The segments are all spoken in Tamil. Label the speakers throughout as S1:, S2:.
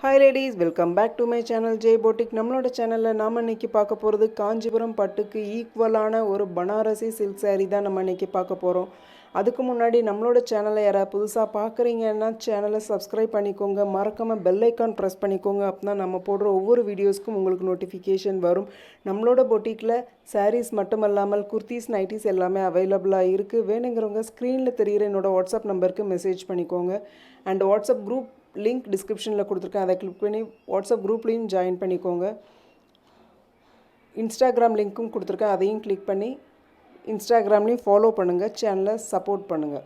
S1: Hi ladies, welcome back to my channel J Boutique. நம்மளோட சேனல்ல நாம இன்னைக்கு பார்க்க போறது காஞ்சிபுரம் பட்டுக்கு ஈக்குவலான ஒரு பனாரசி silk saree தான் நம்ம இன்னைக்கு பார்க்க போறோம். அதுக்கு முன்னாடி நம்மளோட சேனலை யாராவது புதுசா பார்க்கறீங்கன்னா சேனலை subscribe பண்ணிக்கோங்க. மறக்காம bell icon press பண்ணிக்கோங்க. அப்பதான் நம்ம போடுற ஒவ்வொரு வீடியோஸ்க்கும் உங்களுக்கு notification வரும். நம்மளோட boutique-ல sarees மட்டுமல்லாமல் kurtis, nighties எல்லாமே available-ஆ இருக்கு. வேணும்ங்கறவங்க screen-ல தெரியுற என்னோட WhatsApp நம்பருக்கு மெசேஜ் பண்ணிக்கோங்க. and WhatsApp group லிங்க் டிஸ்கிரிப்ஷனில் கொடுத்துருக்கேன். அதை கிளிக் பண்ணி வாட்ஸ்அப் குரூப்லேயும் ஜாயின் பண்ணிக்கோங்க. இன்ஸ்டாகிராம் லிங்க்கும் கொடுத்துருக்கேன். அதையும் கிளிக் பண்ணி இன்ஸ்டாகிராம்லேயும் ஃபாலோ பண்ணுங்கள். சேனலை சப்போர்ட் பண்ணுங்கள்.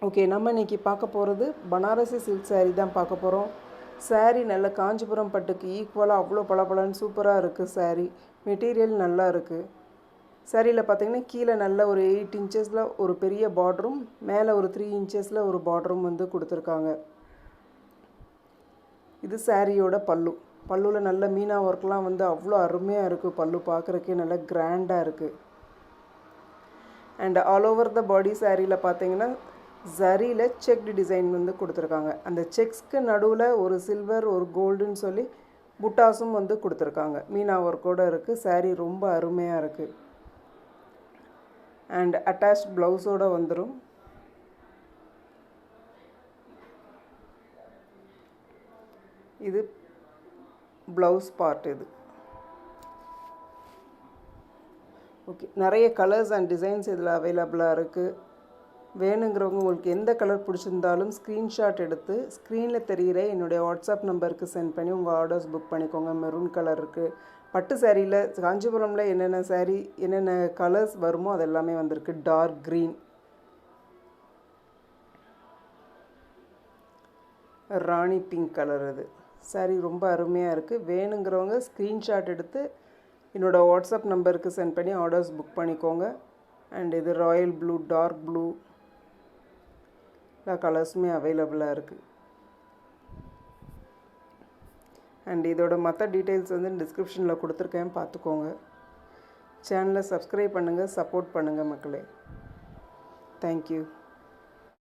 S1: ஓகே, நம்ம இன்றைக்கி பார்க்க போகிறது பனாரசி சில்க் saree தான் பார்க்க போகிறோம். saree நல்ல காஞ்சிபுரம் பட்டுக்கு ஈக்குவலாக அவ்வளோ பளபளன்னு சூப்பராக இருக்குது. saree மெட்டீரியல் நல்லா இருக்குது. சாரியில் பார்த்தீங்கன்னா கீழே நல்ல ஒரு 8 இன்ச்சஸில் ஒரு பெரிய பார்டரும் மேலே ஒரு 3 இன்ச்சஸில் ஒரு பார்டரும் வந்து கொடுத்துருக்காங்க. இது சாரியோட பல்லு. பல்லுவில் நல்ல மீனா ஒர்க்லாம் வந்து அவ்வளோ அருமையாக இருக்குது. பல்லு பார்க்குறக்கே நல்லா கிராண்டாக இருக்குது. அண்ட் ஆல் ஓவர் த பாடி சாரியில் பார்த்தீங்கன்னா ஜரியில் செக்டு டிசைன் வந்து கொடுத்துருக்காங்க. அந்த செக்ஸ்க்கு நடுவில் ஒரு சில்வர் ஒரு கோல்டுன்னு சொல்லி புட்டாஸும் வந்து கொடுத்துருக்காங்க. மீனா ஒர்க்கோடு இருக்குது. சாரி ரொம்ப அருமையாக இருக்குது. அண்ட் அட்டாச்ட் ப்ளவுஸோடு வந்துடும். இது ப்ளவுஸ் பார்ட். இது ஓகே, நிறைய கலர்ஸ் அண்ட் டிசைன்ஸ் இதில் அவைலபிளாக இருக்குது. வேணுங்கிறவங்க உங்களுக்கு எந்த கலர் பிடிச்சிருந்தாலும் ஸ்க்ரீன்ஷாட் எடுத்து ஸ்க்ரீனில் தெரிகிற என்னுடைய வாட்ஸ்அப் நம்பருக்கு சென்ட் பண்ணி உங்கள் ஆர்டர்ஸ் புக் பண்ணிக்கோங்க. மெரூன் கலர் இருக்குது. பட்டு சாரியில் காஞ்சிபுரமில் என்னென்ன சாரீ என்னென்ன கலர்ஸ் வருமோ அதெல்லாமே வந்திருக்கு. டார்க் க்ரீன், ராணி பிங்க் கலர். இது சாரீ ரொம்ப அருமையாக இருக்குது. வேணுங்கிறவங்க ஸ்க்ரீன்ஷாட் எடுத்து என்னோடய வாட்ஸ்அப் நம்பருக்கு சென்ட் பண்ணி ஆர்டர்ஸ் புக் பண்ணிக்கோங்க. அண்ட் இது ராயல் ப்ளூ, டார்க் ப்ளூ, எல்லா கலர்ஸுமே அவைலபிளாக இருக்குது. அண்ட் இதோட மற்ற டீட்டெயில்ஸ் வந்து டிஸ்கிரிப்ஷனில் கொடுத்துருக்கேன், பார்த்துக்கோங்க. சேனலை சப்ஸ்கிரைப் பண்ணுங்கள், சப்போர்ட் பண்ணுங்கள் மக்களே. தேங்க்யூ.